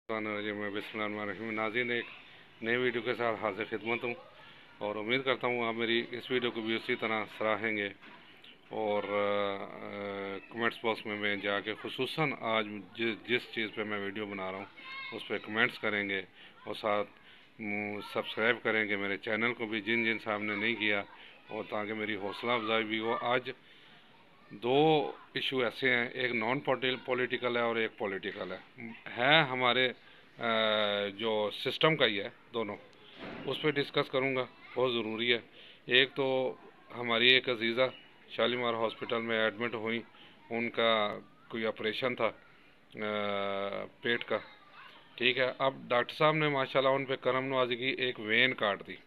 मैं बिस्मिल्लाहिर्रहमानिर्रहीम। नाज़रीन, एक नई वीडियो के साथ हाजिर खिदमत हूँ और उम्मीद करता हूँ आप मेरी इस वीडियो को भी उसी तरह सराहेंगे और कमेंट्स बॉक्स में मैं जाके खुसूसन आज जिस चीज़ पे मैं वीडियो बना रहा हूँ उस पर कमेंट्स करेंगे और साथ सब्सक्राइब करेंगे मेरे चैनल को भी, जिन जिन साहब ने नहीं किया, और ताकि मेरी हौसला अफजाई भी हो। आज दो इशू ऐसे हैं, एक नॉन पॉलिटिकल है और एक पॉलिटिकल है हमारे जो सिस्टम का ही है, दोनों उस पर डिस्कस करूँगा, बहुत ज़रूरी है। एक तो हमारी एक अजीज़ा शालीमार हॉस्पिटल में एडमिट हुई, उनका कोई ऑपरेशन था पेट का, ठीक है। अब डॉक्टर साहब ने माशाल्लाह उन पे करम नवाजी की, एक वेन काट दी,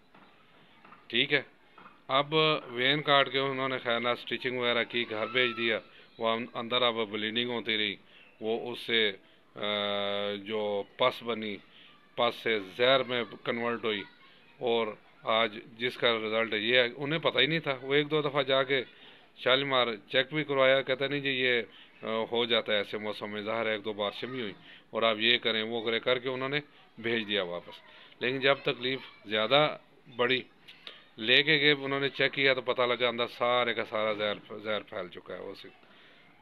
ठीक है। अब वेन काट के उन्होंने खैर ना स्टिचिंग वगैरह की, घर भेज दिया। वो अंदर अब ब्लीडिंग होती रही, वो उससे जो पस बनी, पस से जहर में कन्वर्ट हुई और आज जिसका रिज़ल्ट ये है, उन्हें पता ही नहीं था। वो एक दो दफ़ा जाके शालीमार चेक भी करवाया, कहते नहीं जी ये हो जाता है ऐसे मौसम में, ज़ाहिर है एक दो बारिशें भी हुई और आप ये करें वो करें करके उन्होंने भेज दिया वापस। लेकिन जब तकलीफ़ ज़्यादा बढ़ी, लेके गए, उन्होंने चेक किया तो पता लगा अंदर सारे का सारा जहर फैल चुका है उसी।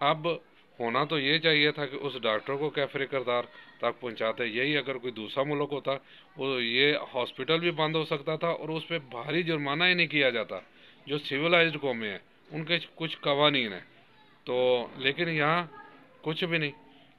अब होना तो ये चाहिए था कि उस डॉक्टर को कैफरे किरदार तक पहुंचाते। यही अगर कोई दूसरा मुल्क होता, वो ये हॉस्पिटल भी बंद हो सकता था और उस पर भारी जुर्माना ही नहीं किया जाता। जो सिविलाइज्ड कौमें हैं उनके कुछ कवानीन है तो, लेकिन यहाँ कुछ भी नहीं।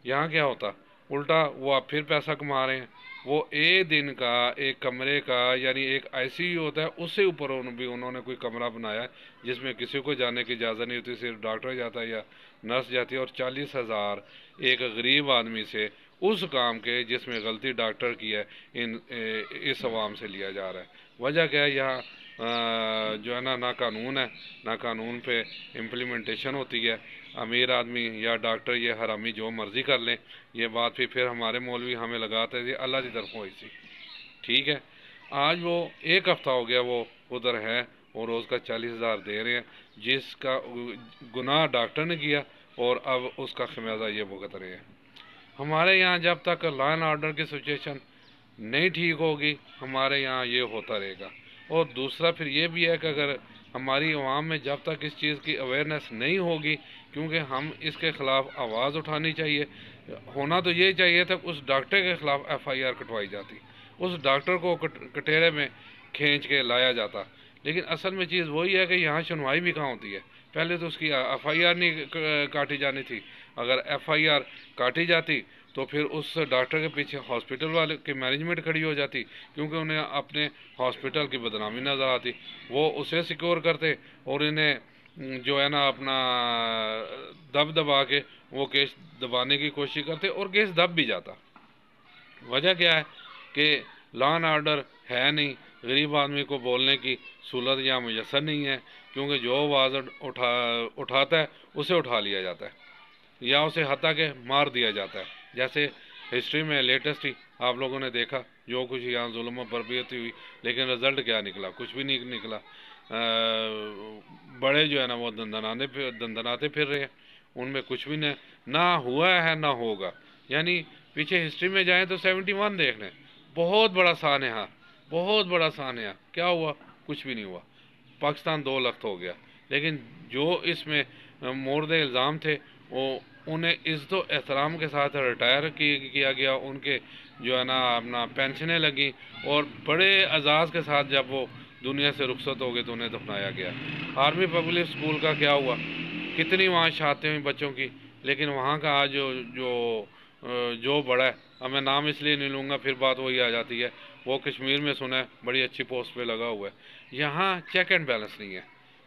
यहाँ क्या होता, उल्टा वो आप फिर पैसा कमा रहे हैं। वो एक दिन का एक कमरे का, यानी एक आईसीयू होता है, उससे ऊपर भी उन्होंने कोई कमरा बनाया है जिसमें किसी को जाने की इजाज़त नहीं होती, सिर्फ डॉक्टर जाता है या नर्स जाती है। और 40,000 एक गरीब आदमी से उस काम के जिसमें गलती डॉक्टर की है इस अवाम से लिया जा रहा है। वजह क्या है, यहाँ जो है ना कानून है, ना कानून पे इम्प्लीमेंटेशन होती है। अमीर आदमी या डॉक्टर ये हरामी जो मर्ज़ी कर लें। ये बात भी फिर हमारे मौलवी हमें लगाते थे अल्लाह की तरफ हुई सी, ठीक है। आज वो एक हफ़्ता हो गया वो उधर है और रोज़ का 40,000 दे रहे हैं, जिसका गुनाह डॉक्टर ने किया और अब उसका खमियाजा ये भुगत रहे हैं। हमारे यहाँ जब तक लॉ एंड ऑर्डर की सिचुएशन नहीं ठीक होगी, हमारे यहाँ ये होता रहेगा। और दूसरा फिर ये भी है कि अगर हमारी आवाम में जब तक इस चीज़ की अवेयरनेस नहीं होगी, क्योंकि हम इसके ख़िलाफ़ आवाज़ उठानी चाहिए। होना तो ये चाहिए था उस डॉक्टर के ख़िलाफ़ FIR कटवाई जाती, उस डॉक्टर को कटहरे में खींच के लाया जाता। लेकिन असल में चीज़ वही है कि यहाँ सुनवाई भी कहाँ होती है। पहले तो उसकी FIR नहीं काटी जानी थी। अगर FIR काटी जाती तो फिर उस डॉक्टर के पीछे हॉस्पिटल वाले की मैनेजमेंट खड़ी हो जाती, क्योंकि उन्हें अपने हॉस्पिटल की बदनामी नज़र आती। वो उसे सिक्योर करते और इन्हें जो है ना अपना दब दबा के वो केस दबाने की कोशिश करते और केस दब भी जाता। वजह क्या है कि लॉ एंड ऑर्डर है नहीं, गरीब आदमी को बोलने की सहूलत या मुयसर नहीं है, क्योंकि जो आवाज़ उठाता है उसे उठा लिया जाता है या उसे हत्या के मार दिया जाता है। जैसे हिस्ट्री में लेटेस्ट ही आप लोगों ने देखा जो कुछ यहाँ जुल्म बर्बरियत हुई, लेकिन रिजल्ट क्या निकला, कुछ भी नहीं निकला। बड़े जो है ना वो दंदनाते फिर रहे हैं, उनमें कुछ भी ना हुआ है ना होगा। यानी पीछे हिस्ट्री में जाएं तो 71 देख लें, बहुत बड़ा सानहा, बहुत बड़ा सानहा, क्या हुआ, कुछ भी नहीं हुआ। पाकिस्तान 2 लख्त हो गया। लेकिन जो इसमें मोर्द इल्ज़ाम थे वो उन्हें इज़्ज़त एहतराम के साथ रिटायर किया गया, उनके जो है ना अपना पेंशनें लगी और बड़े एजाज़ के साथ जब वो दुनिया से रुखसत हो गए तो उन्हें दफनाया गया। आर्मी पब्लिक स्कूल का क्या हुआ, कितनी वहाँ शातें हुई बच्चों की, लेकिन वहाँ का आज जो बड़ा है, अब मैं नाम इसलिए नहीं लूँगा फिर बात वही आ जाती है, वो कश्मीर में सुना है बड़ी अच्छी पोस्ट पे लगा हुआ है। यहाँ चेक एंड बैलेंस नहीं है,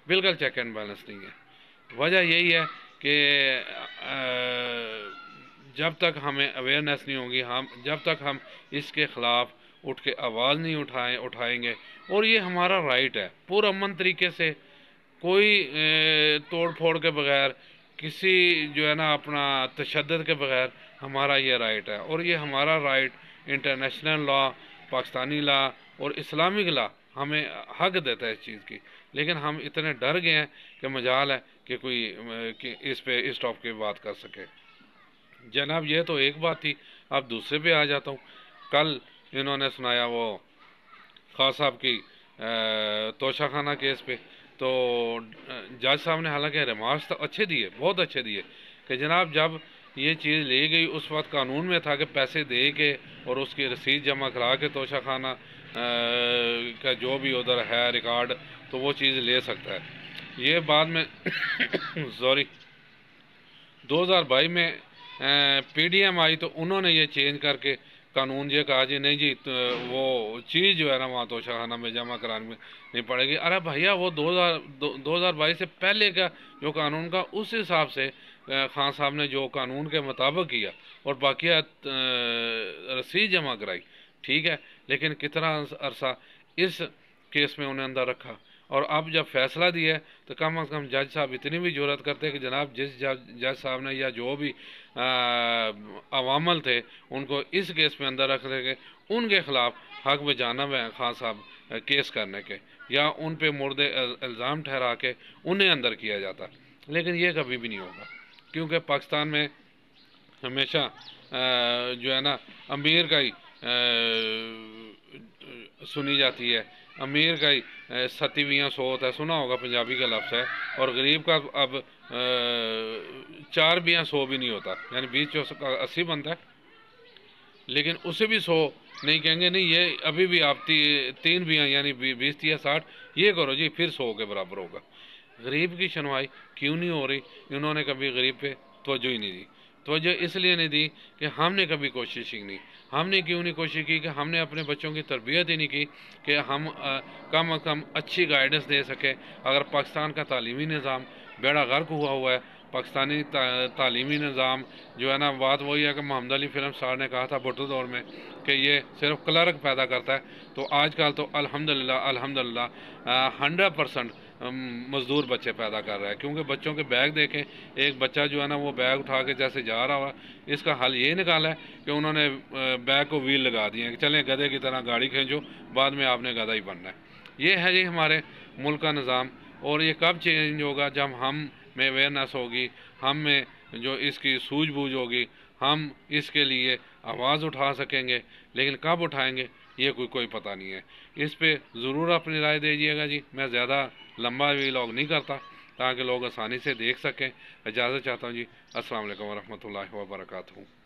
बिल्कुल चेक एंड बैलेंस नहीं है। वजह यही है कि जब तक हमें अवेयरनेस नहीं होगी, हम जब तक हम इसके ख़िलाफ़ उठ के आवाज़ नहीं उठाएंगे, और ये हमारा राइट है पूरा अमन तरीके से, कोई तोड़ फोड़ के बगैर, किसी जो है ना अपना तशद्दुद के बगैर, हमारा ये राइट है। और ये हमारा right international law, Pakistani law और इस्लामिक लॉ हमें हक देता है इस चीज़ की। लेकिन हम इतने डर गए हैं कि मजाल है कि कोई कि इस टॉपिक पे बात कर सके। जनाब ये तो एक बात थी। اب دوسرے پہ آ جاتا ہوں. کل انہوں نے سنایا وہ خان صاحب کی توشہ خانہ کیس پہ. تو جج صاحب نے حالانکہ ریمارکس تو اچھے دیے، بہت اچھے دیے، کہ جناب جب یہ چیز لے گئی اس وقت قانون میں تھا کہ پیسے دے کے اور اس کی رسید جمع کرا کے توشہ خانہ کا جو بھی ادھر ہے ریکارڈ تو وہ چیز لے سکتا ہے. یہ بعد میں سوری 2022 میں پی ڈی ایم آئی تو انہوں نے یہ چینج کر کے قانون یہ کہا جی نہیں جی وہ چیز جو ہے نا وہاں توشہ خانہ میں جمع کرانے میں نہیں پڑے گی. ارے بھیا وہ 2022 سے پہلے کا جو قانون کا اس حساب سے خان صاحب نے جو قانون کے مطابق کیا اور باقیہ رسید جمع کرائی، ٹھیک ہے، لیکن کتنا عرصہ اس کیس میں انہیں اندر رکھا. اور اب جب فیصلہ دیا ہے تو کم از کم جج صاحب اتنی بھی جرات کرتے کہ جناب جس جج صاحب نے یا جو بھی عوامل تھے ان کو اس کیس میں اندر رکھنے کے ان کے خلاف حق بجانب ہے خان صاحب کیس کرنے کے، یا ان پہ مرد الزام ٹھہرا کے انہیں اندر کیا جاتا. لیکن یہ کبھی بھی نہیں ہوگا، کیونکہ پاکستان میں ہمیشہ جو ہے نا امیر کا ہی سنی جاتی ہے، امیر کا ہی 70 100 ہے، سنا ہوگا پنجابی کا لفظ ہے، اور غریب کا اب 4 بیاں 100 بھی نہیں ہوتا، یعنی 20 کا 80 بنتا ہے، لیکن اسے بھی 100 نہیں کہیں گے. نہیں یہ ابھی بھی آپ 3 بیاں یعنی 20 30 60 یہ کرو جی پھر 100 کے برابر ہوگا. غریب کی سنوائی کیوں نہیں ہو رہی؟ انہوں نے کبھی غریب پہ توجہ ہی نہیں دی. توجہ اس لیے نہیں دی کہ ہم نے کبھی کوشش ہی نہیں. ہم نے کیوں نہیں کوشش کی؟ کہ ہم نے اپنے بچوں کی تربیت ہی نہیں کی کہ ہم کم از کم اچھی گائیڈنس دے سکیں. اگر پاکستان کا تعلیمی نظام بیڑا غرق ہوا ہے، پاکستانی تعلیمی نظام جو ہے نا، بات وہی ہے کہ محمد علی فلم سٹار نے کہا تھا بھٹو دور میں کہ یہ صرف کلرک پیدا کرتا ہے. تو آج کل تو الحمدللہ 100% مزدور بچے پیدا کر رہا ہے، کیونکہ بچوں کے بیگ دیکھیں. ایک بچہ جو ہے نا وہ بیگ اٹھا کے جیسے جا رہا ہوا، اس کا حل یہ نکالا ہے کہ انہوں نے بیگ کو ویل لگا دیے کہ چلیں گدھے کی طرح گاڑی کھینچو، بعد میں آپ نے گدھا ہی بننا ہے. یہ ہے جی ہمارے ملک کا نظام. اور یہ کب چینج ہوگا؟ جب ہم میں اویئرنیس ہوگی، ہم میں جو اس کی سوجھ بوجھ ہوگی، ہم اس کے لیے آواز اٹھا سکیں گے. لیکن کب اٹھائیں گے یہ کوئی پتہ نہیں ہے. اس پہ ضرور اپنی رائے دیجیے گا جی. میں زیادہ لمبا ویلاگ نہیں کرتا تاکہ لوگ آسانی سے دیکھ سکیں. اجازت چاہتا ہوں جی. السلام علیکم ورحمۃ اللہ وبرکاتہ.